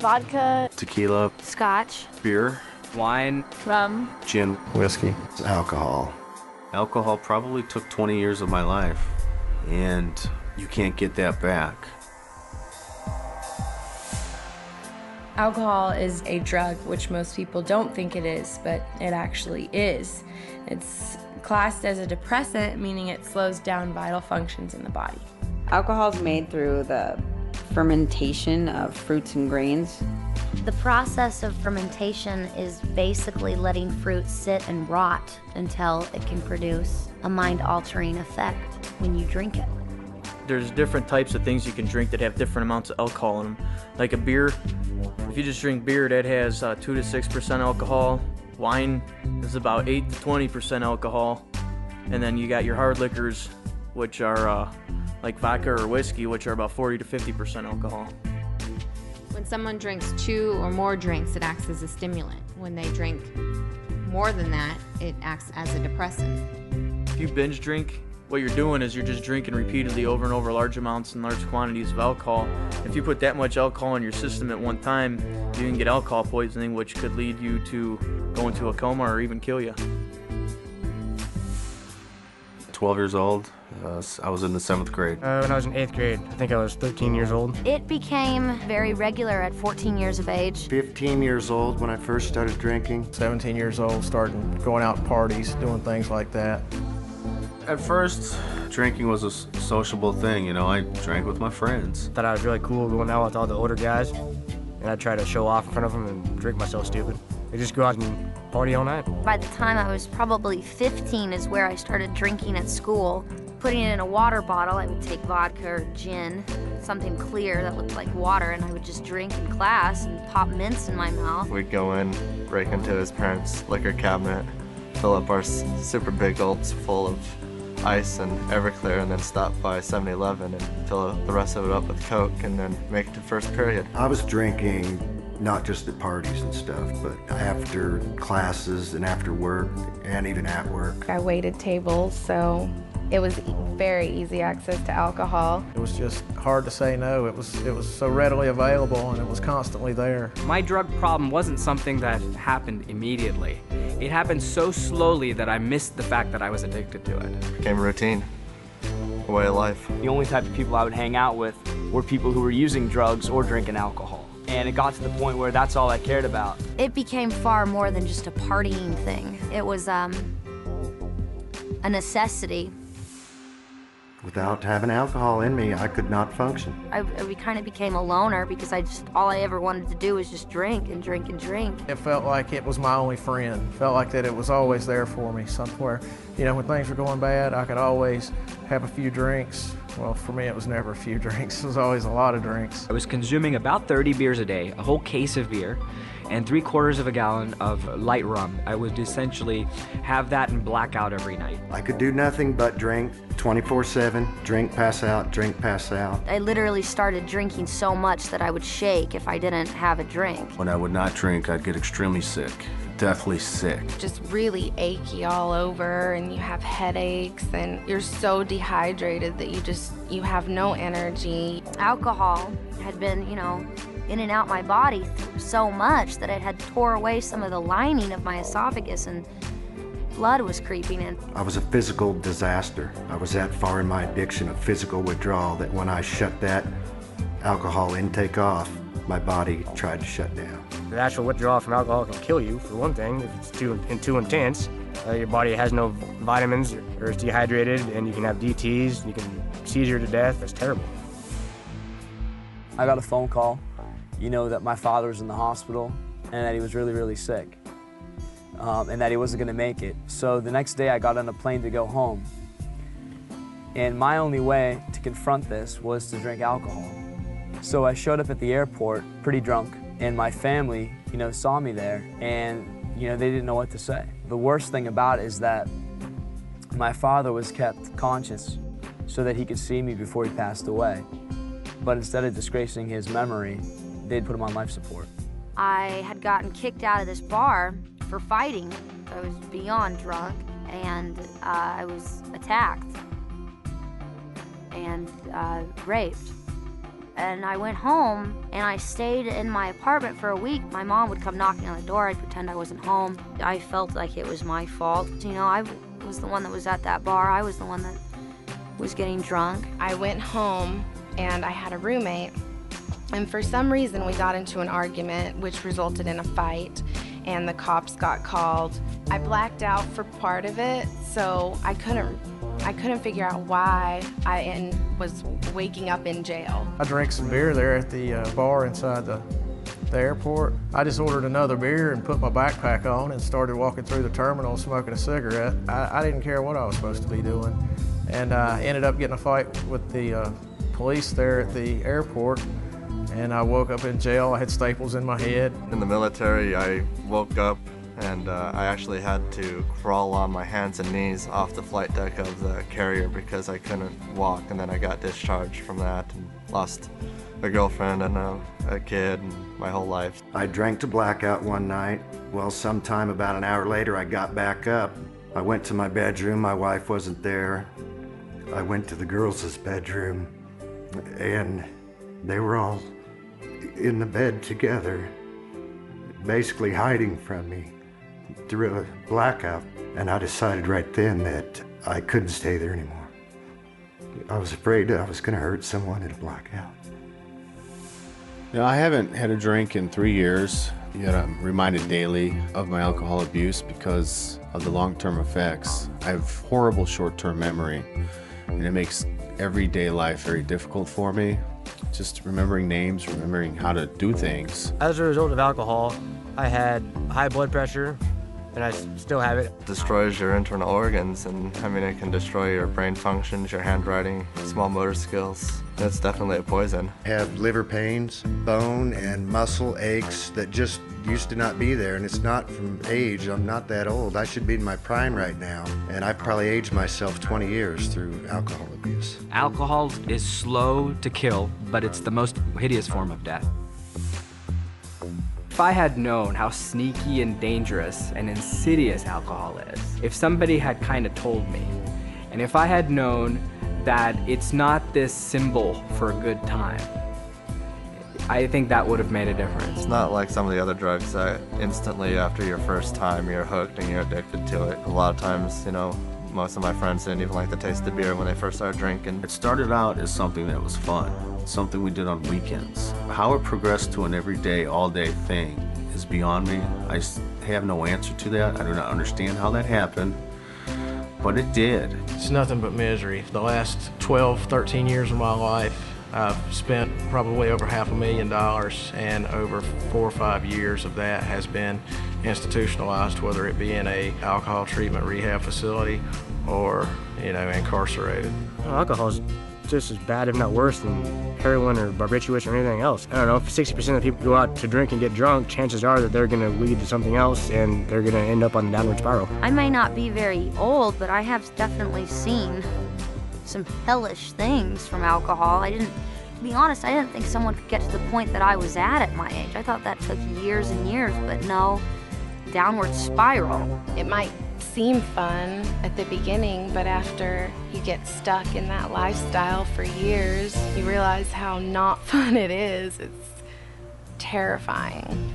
vodka, tequila, scotch, beer, wine, rum, gin, whiskey, alcohol. Alcohol probably took 20 years of my life, and you can't get that back. Alcohol is a drug, which most people don't think it is, but it actually is. It's classed as a depressant, meaning it slows down vital functions in the body. Alcohol is made through the fermentation of fruits and grains. The process of fermentation is basically letting fruit sit and rot until it can produce a mind-altering effect when you drink it. There's different types of things you can drink that have different amounts of alcohol in them. Like a beer, if you just drink beer, that has 2 to 6% alcohol. Wine is about 8 to 20% alcohol. And then you got your hard liquors, which are like vodka or whiskey, which are about 40 to 50% alcohol. When someone drinks 2 or more drinks, it acts as a stimulant. When they drink more than that, it acts as a depressant. If you binge drink, what you're doing is you're just drinking repeatedly over and over large amounts and large quantities of alcohol. If you put that much alcohol in your system at one time, you can get alcohol poisoning, which could lead you to go into a coma or even kill you. 12 years old, I was in the 7th grade. When I was in 8th grade, I think I was 13 years old. It became very regular at 14 years of age. 15 years old when I first started drinking. 17 years old, starting going out to parties, doing things like that. At first, drinking was a sociable thing, you know, I drank with my friends. Thought I was really cool going out with all the older guys, and I'd try to show off in front of them and drink myself stupid. They just go out and party all night. By the time I was probably 15 is where I started drinking at school. Putting it in a water bottle, I would take vodka or gin, something clear that looked like water, and I would just drink in class and pop mints in my mouth. We'd go in, break into his parents' liquor cabinet, fill up our super big gulps full of ice and Everclear, and then stop by 7-Eleven and fill the rest of it up with Coke, and then make it to first period. I was drinking not just at parties and stuff, but after classes and after work, and even at work. I waited tables, so it was very easy access to alcohol. It was just hard to say no. It was so readily available, and it was constantly there. My drug problem wasn't something that happened immediately. It happened so slowly that I missed the fact that I was addicted to it. It became routine, a way of life. The only type of people I would hang out with were people who were using drugs or drinking alcohol. And it got to the point where that's all I cared about. It became far more than just a partying thing. It was a necessity. Without having alcohol in me, I could not function. I kind of became a loner because all I ever wanted to do was just drink and drink and drink. It felt like it was my only friend. Felt like that it was always there for me somewhere. You know, when things were going bad, I could always have a few drinks. Well, for me, it was never a few drinks. It was always a lot of drinks. I was consuming about 30 beers a day, a whole case of beer, and 3/4 of a gallon of light rum. I would essentially have that and black out every night. I could do nothing but drink 24/7, drink, pass out, drink, pass out. I literally started drinking so much that I would shake if I didn't have a drink. When I would not drink, I'd get extremely sick, deathly sick. Just really achy all over, and you have headaches, and you're so dehydrated that you have no energy. Alcohol had been, in and out my body so much that it had tore away some of the lining of my esophagus, and blood was creeping in. I was a physical disaster. I was that far in my addiction of physical withdrawal that when I shut that alcohol intake off, my body tried to shut down. The actual withdrawal from alcohol can kill you, for one thing, if it's too intense. Your body has no vitamins or is dehydrated, and you can have DTs, and you can seizure to death. It's terrible. I got a phone call, that my father was in the hospital and that he was really, really sick, and that he wasn't going to make it. So the next day I got on a plane to go home. And my only way to confront this was to drink alcohol. So I showed up at the airport pretty drunk, and my family, saw me there, and, they didn't know what to say. The worst thing about it is that my father was kept conscious so that he could see me before he passed away. But instead of disgracing his memory, they'd put him on life support. I had gotten kicked out of this bar for fighting. I was beyond drunk, and I was attacked and raped. And I went home and I stayed in my apartment for a week. My mom would come knocking on the door. I'd pretend I wasn't home. I felt like it was my fault. You know, I was the one that was at that bar. I was the one that was getting drunk. I went home and I had a roommate, and for some reason we got into an argument which resulted in a fight, and the cops got called. I blacked out for part of it, so I couldn't figure out why I was waking up in jail. I drank some beer there at the bar inside the airport. I just ordered another beer and put my backpack on and started walking through the terminal smoking a cigarette. I didn't care what I was supposed to be doing. And I ended up getting a fight with the police there at the airport, and I woke up in jail. I had staples in my head. In the military, I woke up and I actually had to crawl on my hands and knees off the flight deck of the carrier because I couldn't walk, and then I got discharged from that and lost a girlfriend and a kid and my whole life. I drank to blackout one night. Well, sometime about an hour later, I got back up. I went to my bedroom. My wife wasn't there. I went to the girls' bedroom, and they were all in the bed together, basically hiding from me through a blackout. And I decided right then that I couldn't stay there anymore. I was afraid I was going to hurt someone in a blackout. You know, I haven't had a drink in 3 years, yet I'm reminded daily of my alcohol abuse because of the long-term effects. I have horrible short-term memory, and it makes everyday life very difficult for me. Just remembering names, remembering how to do things. As a result of alcohol, I had high blood pressure, and I still have it. Destroys your internal organs, and I mean, it can destroy your brain functions, your handwriting, small motor skills. It's definitely a poison. I have liver pains, bone and muscle aches that just used to not be there, and it's not from age. I'm not that old. I should be in my prime right now, and I probably aged myself 20 years through alcohol abuse. Alcohol is slow to kill, but it's the most hideous form of death. If I had known how sneaky and dangerous and insidious alcohol is, if somebody had kind of told me, and if I had known that it's not this symbol for a good time, I think that would have made a difference. It's not like some of the other drugs that instantly after your first time you're hooked and you're addicted to it. A lot of times, you know, most of my friends didn't even like the taste of beer when they first started drinking. It started out as something that was fun, something we did on weekends. How it progressed to an everyday, all-day thing is beyond me. I have no answer to that. I do not understand how that happened, but it did. It's nothing but misery. The last 12, 13 years of my life, I've spent probably over $500,000, and over 4 or 5 years of that has been institutionalized, whether it be in a alcohol treatment rehab facility or, you know, incarcerated. Alcohol is just as bad, if not worse, than heroin or barbiturates or anything else. I don't know, if 60% of people go out to drink and get drunk, chances are that they're going to lead to something else and they're going to end up on the downward spiral. I may not be very old, but I have definitely seen some hellish things from alcohol. To be honest, I didn't think someone could get to the point that I was at my age. I thought that took years and years, but no, downward spiral. It might seem fun at the beginning, but after you get stuck in that lifestyle for years, you realize how not fun it is. It's terrifying.